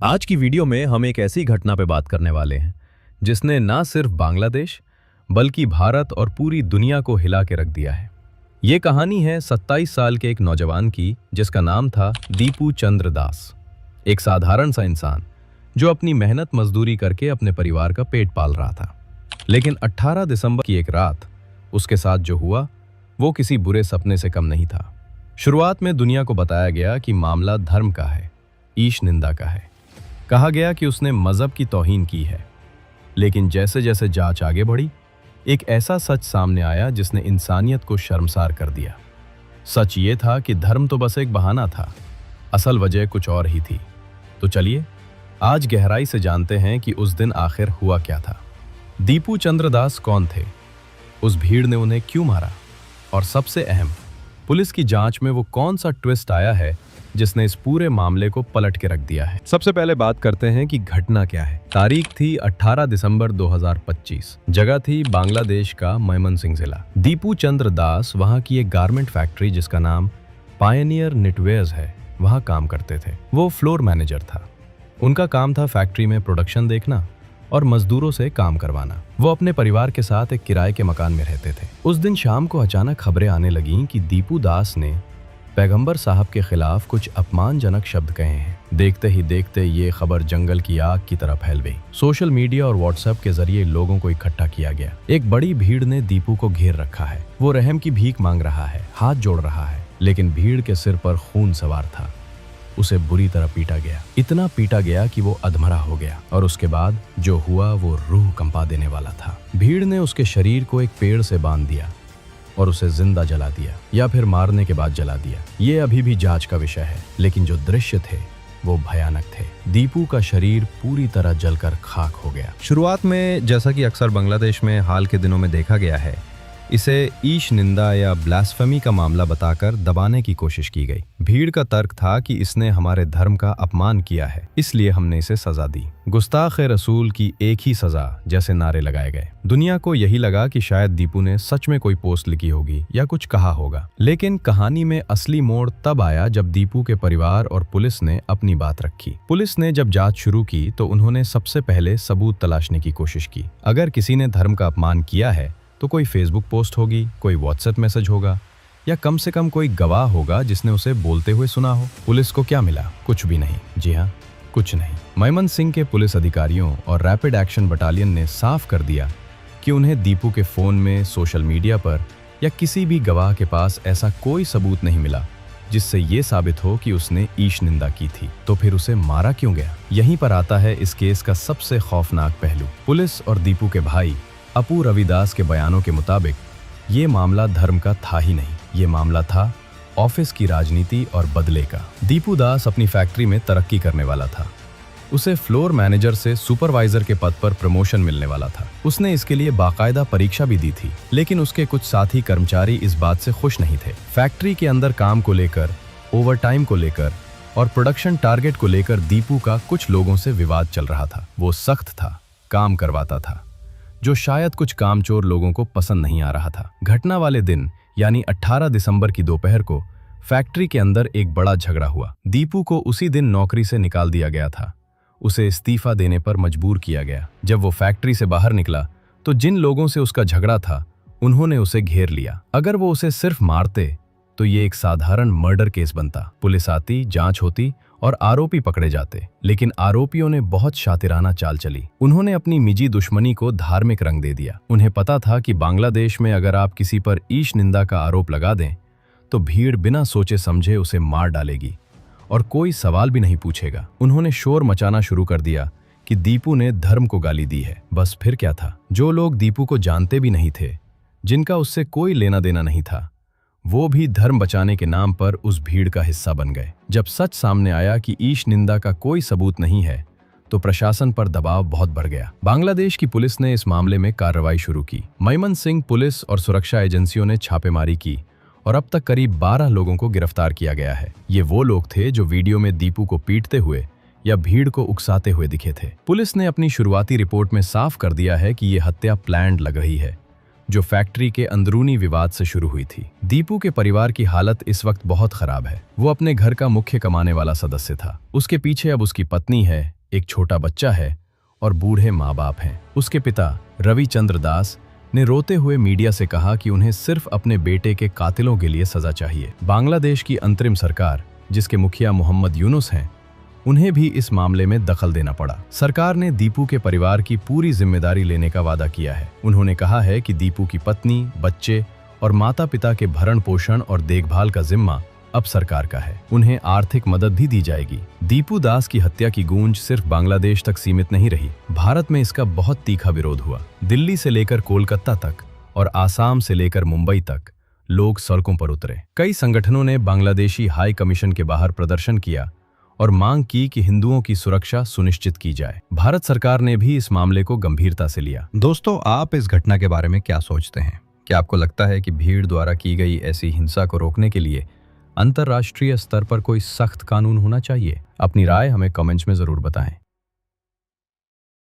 आज की वीडियो में हम एक ऐसी घटना पे बात करने वाले हैं जिसने ना सिर्फ बांग्लादेश बल्कि भारत और पूरी दुनिया को हिला के रख दिया है। ये कहानी है 27 साल के एक नौजवान की जिसका नाम था दीपू चंद्र दास। एक साधारण सा इंसान जो अपनी मेहनत मजदूरी करके अपने परिवार का पेट पाल रहा था। लेकिन 18 दिसंबर की एक रात उसके साथ जो हुआ वो किसी बुरे सपने से कम नहीं था। शुरुआत में दुनिया को बताया गया कि मामला धर्म का है, ईश निंदा का है। कहा गया कि उसने मजहब की तौहीन की है। लेकिन जैसे जैसे जांच आगे बढ़ी, एक ऐसा सच सामने आया जिसने इंसानियत को शर्मसार कर दिया। सच ये था कि धर्म तो बस एक बहाना था, असल वजह कुछ और ही थी। तो चलिए आज गहराई से जानते हैं कि उस दिन आखिर हुआ क्या था। दीपू चंद्र दास कौन थे, उस भीड़ ने उन्हें क्यों मारा, और सबसे अहम, पुलिस की जांच में वो कौन सा ट्विस्ट आया है जिसने इस पूरे मामले को पलट के रख दिया है। सबसे पहले बात करते हैं कि घटना क्या है। तारीख थी 18 दिसंबर 2025। जगह थी बांग्लादेश का मयमनसिंह जिला। दीपू चंद्र दास वहां की एक गारमेंट फैक्ट्री जिसका नाम पायनियर निटवेयर्स है, वहां काम करते थे। वो फ्लोर मैनेजर था। उनका काम था फैक्ट्री में प्रोडक्शन देखना और मजदूरों से काम करवाना। वो अपने परिवार के साथ एक किराए के मकान में रहते थे। उस दिन शाम को अचानक खबरें आने लगीं कि दीपू दास ने पैगंबर साहब के खिलाफ कुछ अपमानजनक शब्द कहे हैं। देखते ही देखते ये खबर जंगल की आग की तरह फैल गई। सोशल मीडिया और व्हाट्सएप के जरिए लोगों को इकट्ठा किया गया। एक बड़ी भीड़ ने दीपू को घेर रखा है। वो रहम की भीख मांग रहा है, हाथ जोड़ रहा है, लेकिन भीड़ के सिर पर खून सवार था। उसे बुरी तरह पीटा गया, इतना पीटा गया कि वो अधमरा हो गया। और उसके बाद जो हुआ वो रूह कंपा देने वाला था। भीड़ ने उसके शरीर को एक पेड़ से बांध दिया और उसे जिंदा जला दिया, या फिर मारने के बाद जला दिया। ये अभी भी जांच का विषय है, लेकिन जो दृश्य थे वो भयानक थे। दीपू का शरीर पूरी तरह जलकर खाक हो गया। शुरुआत में, जैसा कि अक्सर बांग्लादेश में हाल के दिनों में देखा गया है, इसे ईश निंदा या ब्लास्फेमी का मामला बताकर दबाने की कोशिश की गई। भीड़ का तर्क था कि इसने हमारे धर्म का अपमान किया है, इसलिए हमने इसे सजा दी। गुस्ताखे रसूल की एक ही सजा जैसे नारे लगाए गए। दुनिया को यही लगा कि शायद दीपू ने सच में कोई पोस्ट लिखी होगी या कुछ कहा होगा। लेकिन कहानी में असली मोड़ तब आया जब दीपू के परिवार और पुलिस ने अपनी बात रखी। पुलिस ने जब जांच शुरू की तो उन्होंने सबसे पहले सबूत तलाशने की कोशिश की। अगर किसी ने धर्म का अपमान किया है तो कोई फेसबुक पोस्ट होगी, कोई व्हाट्सएप मैसेज होगा, या कम से कम कोई गवाह होगा जिसने उसे बोलते हुए सुना हो। पुलिस को क्या मिला? कुछ भी नहीं। जी हाँ, कुछ नहीं। मयमनसिंह के पुलिस अधिकारियों और रैपिड एक्शन बटालियन ने साफ कर दिया कि उन्हें दीपू के फोन में, सोशल मीडिया पर या किसी भी गवाह के पास ऐसा कोई सबूत नहीं मिला जिससे ये साबित हो कि उसने ईश निंदा की थी। तो फिर उसे मारा क्यों गया? यहीं पर आता है इस केस का सबसे खौफनाक पहलू। पुलिस और दीपू के भाई अपू रविदास के बयानों के मुताबिक ये मामला धर्म का था ही नहीं। ये मामला था ऑफिस की राजनीति और बदले का। दीपू दास अपनी फैक्ट्री में तरक्की करने वाला था। उसे फ्लोर मैनेजर से सुपरवाइजर के पद पर प्रमोशन मिलने वाला था। उसने इसके लिए बाकायदा परीक्षा भी दी थी। लेकिन उसके कुछ साथी कर्मचारी इस बात से खुश नहीं थे। फैक्ट्री के अंदर काम को लेकर, ओवरटाइम को लेकर और प्रोडक्शन टारगेट को लेकर दीपू का कुछ लोगों से विवाद चल रहा था। वो सख्त था, काम करवाता था, जो शायद कुछ कामचोर लोगों को पसंद नहीं आ रहा था। घटना वाले दिन यानी 18 दिसंबर की दोपहर को फैक्ट्री के अंदर एक बड़ा झगड़ा हुआ। दीपू को उसी दिन नौकरी से निकाल दिया गया था। उसे इस्तीफा देने पर मजबूर किया गया। जब वो फैक्ट्री से बाहर निकला तो जिन लोगों से उसका झगड़ा था उन्होंने उसे घेर लिया। अगर वो उसे सिर्फ मारते तो ये एक साधारण मर्डर केस बनता। पुलिस आती, जांच होती और आरोपी पकड़े जाते। लेकिन आरोपियों ने बहुत शातिराना चाल चली। उन्होंने अपनी निजी दुश्मनी को धार्मिक रंग दे दिया। उन्हें पता था कि बांग्लादेश में अगर आप किसी पर ईश निंदा का आरोप लगा दें तो भीड़ बिना सोचे समझे उसे मार डालेगी और कोई सवाल भी नहीं पूछेगा। उन्होंने शोर मचाना शुरू कर दिया कि दीपू ने धर्म को गाली दी है। बस फिर क्या था? जो लोग दीपू को जानते भी नहीं थे, जिनका उससे कोई लेना देना नहीं था, वो भी धर्म बचाने के नाम पर उस भीड़ का हिस्सा बन गए। जब सच सामने आया कि ईश निंदा का कोई सबूत नहीं है तो प्रशासन पर दबाव बहुत बढ़ गया। बांग्लादेश की पुलिस ने इस मामले में कार्रवाई शुरू की। मयमनसिंह पुलिस और सुरक्षा एजेंसियों ने छापेमारी की और अब तक करीब 12 लोगों को गिरफ्तार किया गया है। ये वो लोग थे जो वीडियो में दीपू को पीटते हुए या भीड़ को उकसाते हुए दिखे थे। पुलिस ने अपनी शुरुआती रिपोर्ट में साफ कर दिया है कि ये हत्या प्लान्ड लग रही है, जो फैक्ट्री के अंदरूनी विवाद से शुरू हुई थी। दीपू के परिवार की हालत इस वक्त बहुत खराब है। वो अपने घर का मुख्य कमाने वाला सदस्य था। उसके पीछे अब उसकी पत्नी है, एक छोटा बच्चा है और बूढ़े माँ बाप हैं। उसके पिता रविचंद्र दास ने रोते हुए मीडिया से कहा कि उन्हें सिर्फ अपने बेटे के कातिलों के लिए सजा चाहिए। बांग्लादेश की अंतरिम सरकार, जिसके मुखिया मोहम्मद यूनुस हैं, उन्हें भी इस मामले में दखल देना पड़ा। सरकार ने दीपू के परिवार की पूरी जिम्मेदारी लेने का वादा किया है। उन्होंने कहा है कि दीपू की पत्नी, बच्चे और माता पिता के भरण पोषण और देखभाल का जिम्मा अब सरकार का है। उन्हें आर्थिक मदद भी दी जाएगी। दीपू दास की हत्या की गूंज सिर्फ बांग्लादेश तक सीमित नहीं रही। भारत में इसका बहुत तीखा विरोध हुआ। दिल्ली से लेकर कोलकाता तक और आसाम से लेकर मुंबई तक लोग सड़कों पर उतरे। कई संगठनों ने बांग्लादेशी हाई कमीशन के बाहर प्रदर्शन किया और मांग की कि हिंदुओं की सुरक्षा सुनिश्चित की जाए। भारत सरकार ने भी इस मामले को गंभीरता से लिया। दोस्तों, आप इस घटना के बारे में क्या सोचते हैं? क्या आपको लगता है कि भीड़ द्वारा की गई ऐसी हिंसा को रोकने के लिए अंतर्राष्ट्रीय स्तर पर कोई सख्त कानून होना चाहिए? अपनी राय हमें कमेंट्स में जरूर बताएं।